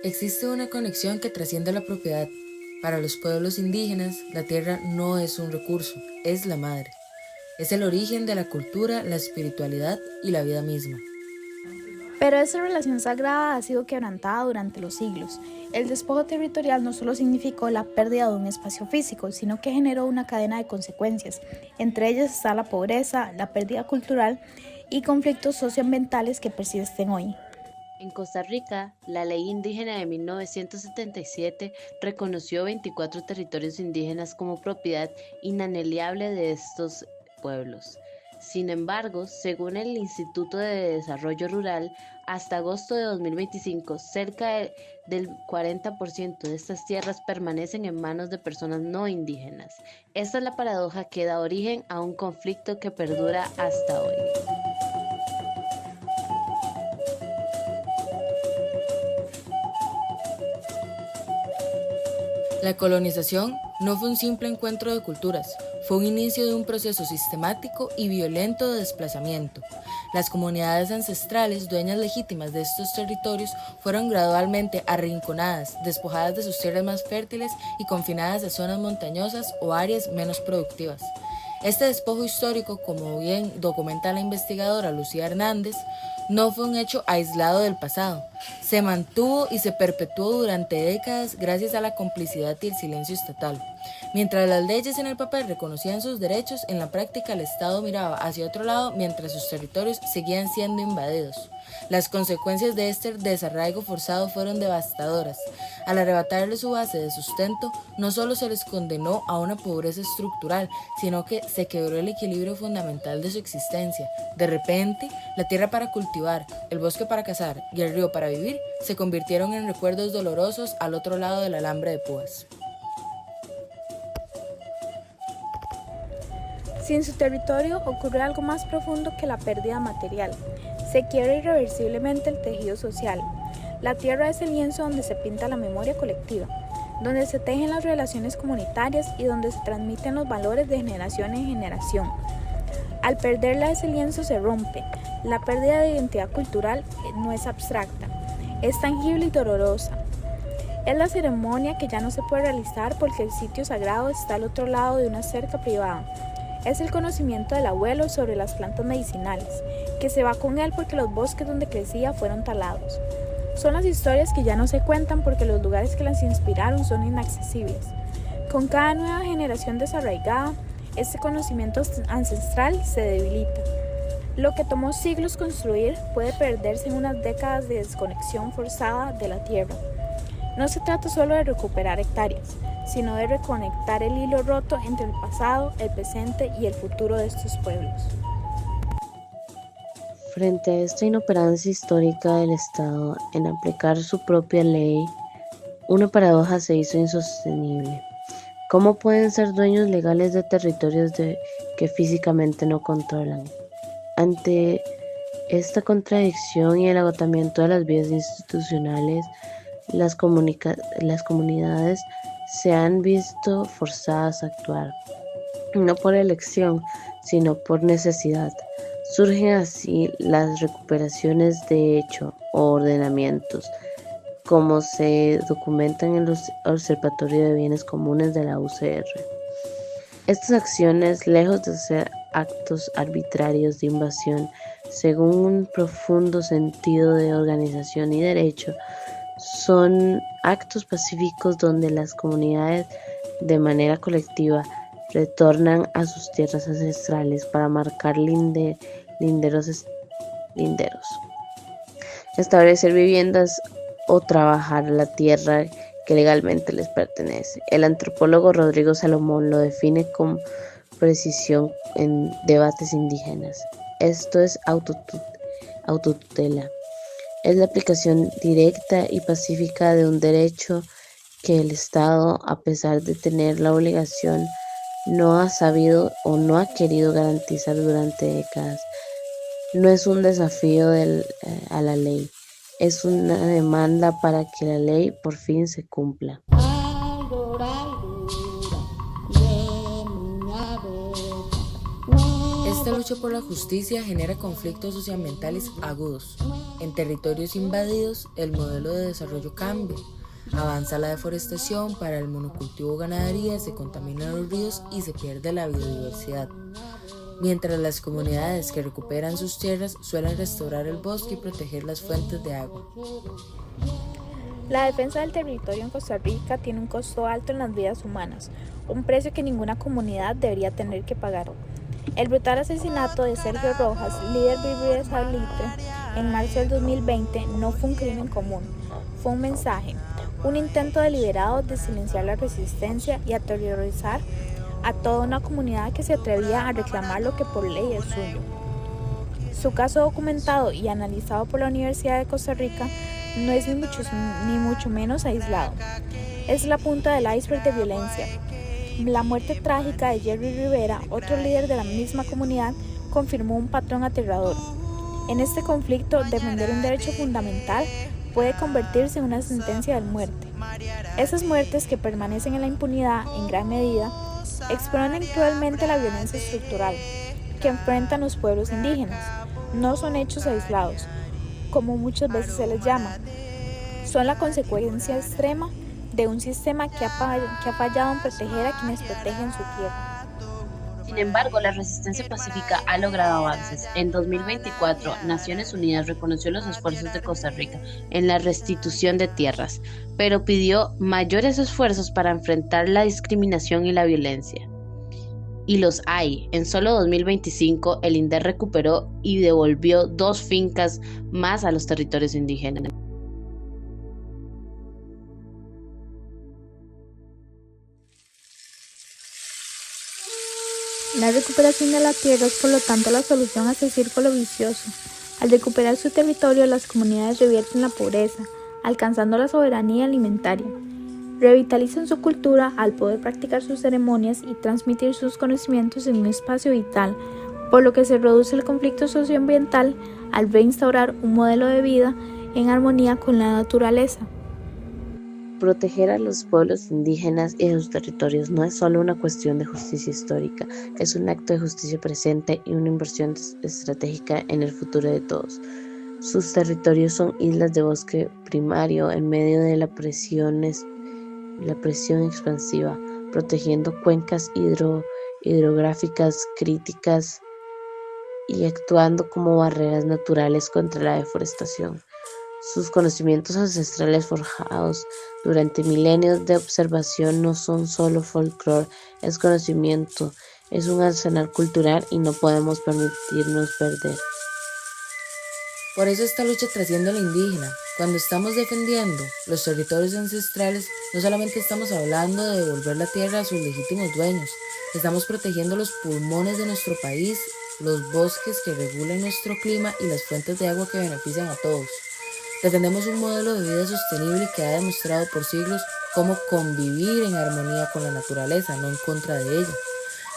Existe una conexión que trasciende la propiedad. Para los pueblos indígenas, la tierra no es un recurso, es la madre. Es el origen de la cultura, la espiritualidad y la vida misma. Pero esa relación sagrada ha sido quebrantada durante los siglos. El despojo territorial no solo significó la pérdida de un espacio físico, sino que generó una cadena de consecuencias. Entre ellas está la pobreza, la pérdida cultural y conflictos socioambientales que persisten hoy. En Costa Rica, la Ley Indígena de 1977 reconoció 24 territorios indígenas como propiedad inalienable de estos pueblos. Sin embargo, según el Instituto de Desarrollo Rural, hasta agosto de 2025, del 40% de estas tierras permanecen en manos de personas no indígenas. Esta es la paradoja que da origen a un conflicto que perdura hasta hoy. La colonización no fue un simple encuentro de culturas, fue un inicio de un proceso sistemático y violento de desplazamiento. Las comunidades ancestrales, dueñas legítimas de estos territorios, fueron gradualmente arrinconadas, despojadas de sus tierras más fértiles y confinadas a zonas montañosas o áreas menos productivas. Este despojo histórico, como bien documenta la investigadora Lucía Hernández, no fue un hecho aislado del pasado. Se mantuvo y se perpetuó durante décadas gracias a la complicidad y el silencio estatal. Mientras las leyes en el papel reconocían sus derechos, en la práctica el Estado miraba hacia otro lado mientras sus territorios seguían siendo invadidos. Las consecuencias de este desarraigo forzado fueron devastadoras. Al arrebatarle su base de sustento, no solo se les condenó a una pobreza estructural, sino que se quebró el equilibrio fundamental de su existencia. De repente, la tierra para cultivar, el bosque para cazar y el río para vivir se convirtieron en recuerdos dolorosos al otro lado del alambre de púas. Sin su territorio ocurre algo más profundo que la pérdida material. Se quiebra irreversiblemente el tejido social. La tierra es el lienzo donde se pinta la memoria colectiva, donde se tejen las relaciones comunitarias y donde se transmiten los valores de generación en generación. Al perderla, ese lienzo se rompe. La pérdida de identidad cultural no es abstracta, es tangible y dolorosa. Es la ceremonia que ya no se puede realizar porque el sitio sagrado está al otro lado de una cerca privada. Es el conocimiento del abuelo sobre las plantas medicinales, que se va con él porque los bosques donde crecía fueron talados. Son las historias que ya no se cuentan porque los lugares que las inspiraron son inaccesibles. Con cada nueva generación desarraigada, este conocimiento ancestral se debilita. Lo que tomó siglos construir puede perderse en unas décadas de desconexión forzada de la tierra. No se trata solo de recuperar hectáreas, sino de reconectar el hilo roto entre el pasado, el presente y el futuro de estos pueblos. Frente a esta inoperancia histórica del Estado en aplicar su propia ley, una paradoja se hizo insostenible. ¿Cómo pueden ser dueños legales de territorios que físicamente no controlan? Ante esta contradicción y el agotamiento de las vías institucionales, las comunidades se han visto forzadas a actuar, no por elección, sino por necesidad. Surgen así las recuperaciones de hecho o ordenamientos, como se documentan en los Observatorio de Bienes Comunes de la UCR. Estas acciones, lejos de ser actos arbitrarios de invasión, según un profundo sentido de organización y derecho, son actos pacíficos donde las comunidades, de manera colectiva, retornan a sus tierras ancestrales para marcar linderos, establecer viviendas o trabajar la tierra que legalmente les pertenece. El antropólogo Rodrigo Salomón lo define con precisión en Debates Indígenas. Esto es autotutela. Es la aplicación directa y pacífica de un derecho que el Estado, a pesar de tener la obligación, no ha sabido o no ha querido garantizar durante décadas. No es un desafío a la ley, es una demanda para que la ley por fin se cumpla. Este Esta lucha por la justicia genera conflictos socioambientales agudos. En territorios invadidos, el modelo de desarrollo cambia. Avanza la deforestación, para el monocultivo ganadería, se contaminan los ríos y se pierde la biodiversidad. Mientras las comunidades que recuperan sus tierras suelen restaurar el bosque y proteger las fuentes de agua. La defensa del territorio en Costa Rica tiene un costo alto en las vidas humanas, un precio que ninguna comunidad debería tener que pagar. El brutal asesinato de Sergio Rojas, líder de Salitre, en marzo del 2020 no fue un crimen común, fue un mensaje, un intento deliberado de silenciar la resistencia y aterrorizar a toda una comunidad que se atrevía a reclamar lo que por ley es suyo. Su caso documentado y analizado por la Universidad de Costa Rica no es ni mucho menos aislado. Es la punta del iceberg de violencia. La muerte trágica de Jerry Rivera, otro líder de la misma comunidad, confirmó un patrón aterrador. En este conflicto, defender un derecho fundamental puede convertirse en una sentencia de muerte. Esas muertes que permanecen en la impunidad en gran medida exponen cruelmente la violencia estructural que enfrentan los pueblos indígenas. No son hechos aislados, como muchas veces se les llama. Son la consecuencia extrema de un sistema que ha fallado en proteger a quienes protegen su tierra. Sin embargo, la resistencia pacífica ha logrado avances. En 2024, Naciones Unidas reconoció los esfuerzos de Costa Rica en la restitución de tierras, pero pidió mayores esfuerzos para enfrentar la discriminación y la violencia. Y los hay. En solo 2025, el INDER recuperó y devolvió 2 fincas más a los territorios indígenas. La recuperación de la tierra es por lo tanto la solución a este círculo vicioso. Al recuperar su territorio, las comunidades revierten la pobreza, alcanzando la soberanía alimentaria. Revitalizan su cultura al poder practicar sus ceremonias y transmitir sus conocimientos en un espacio vital, por lo que se reduce el conflicto socioambiental al reinstaurar un modelo de vida en armonía con la naturaleza. Proteger a los pueblos indígenas y sus territorios no es solo una cuestión de justicia histórica, es un acto de justicia presente y una inversión estratégica en el futuro de todos. Sus territorios son islas de bosque primario en medio de la presión expansiva, protegiendo cuencas hidrográficas críticas y actuando como barreras naturales contra la deforestación. Sus conocimientos ancestrales forjados durante milenios de observación no son solo folclore, es conocimiento, es un arsenal cultural y no podemos permitirnos perder. Por eso esta lucha trasciende a lo indígena. Cuando estamos defendiendo los territorios ancestrales, no solamente estamos hablando de devolver la tierra a sus legítimos dueños, estamos protegiendo los pulmones de nuestro país, los bosques que regulan nuestro clima y las fuentes de agua que benefician a todos. Defendemos un modelo de vida sostenible que ha demostrado por siglos cómo convivir en armonía con la naturaleza, no en contra de ella.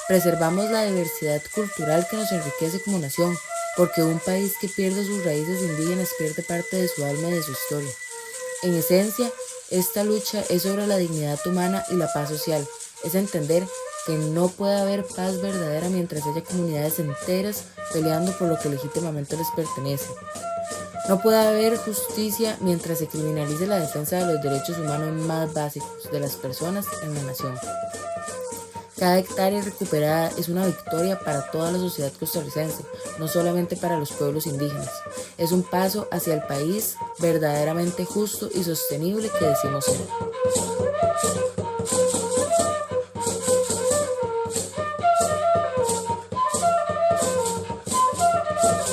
Preservamos la diversidad cultural que nos enriquece como nación, porque un país que pierde sus raíces indígenas pierde parte de su alma y de su historia. En esencia, esta lucha es sobre la dignidad humana y la paz social, es entender que no puede haber paz verdadera mientras haya comunidades enteras peleando por lo que legítimamente les pertenece. No puede haber justicia mientras se criminalice la defensa de los derechos humanos más básicos de las personas en la nación. Cada hectárea recuperada es una victoria para toda la sociedad costarricense, no solamente para los pueblos indígenas. Es un paso hacia el país verdaderamente justo y sostenible que decimos ser.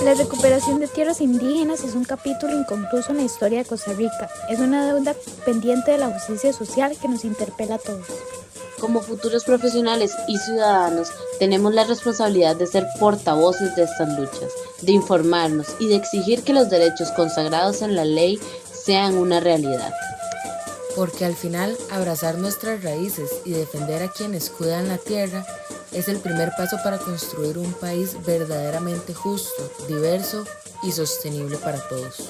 La recuperación de tierras indígenas es un capítulo inconcluso en la historia de Costa Rica. Es una deuda pendiente de la justicia social que nos interpela a todos. Como futuros profesionales y ciudadanos, tenemos la responsabilidad de ser portavoces de estas luchas, de informarnos y de exigir que los derechos consagrados en la ley sean una realidad. Porque al final, abrazar nuestras raíces y defender a quienes cuidan la tierra es el primer paso para construir un país verdaderamente justo, diverso y sostenible para todos.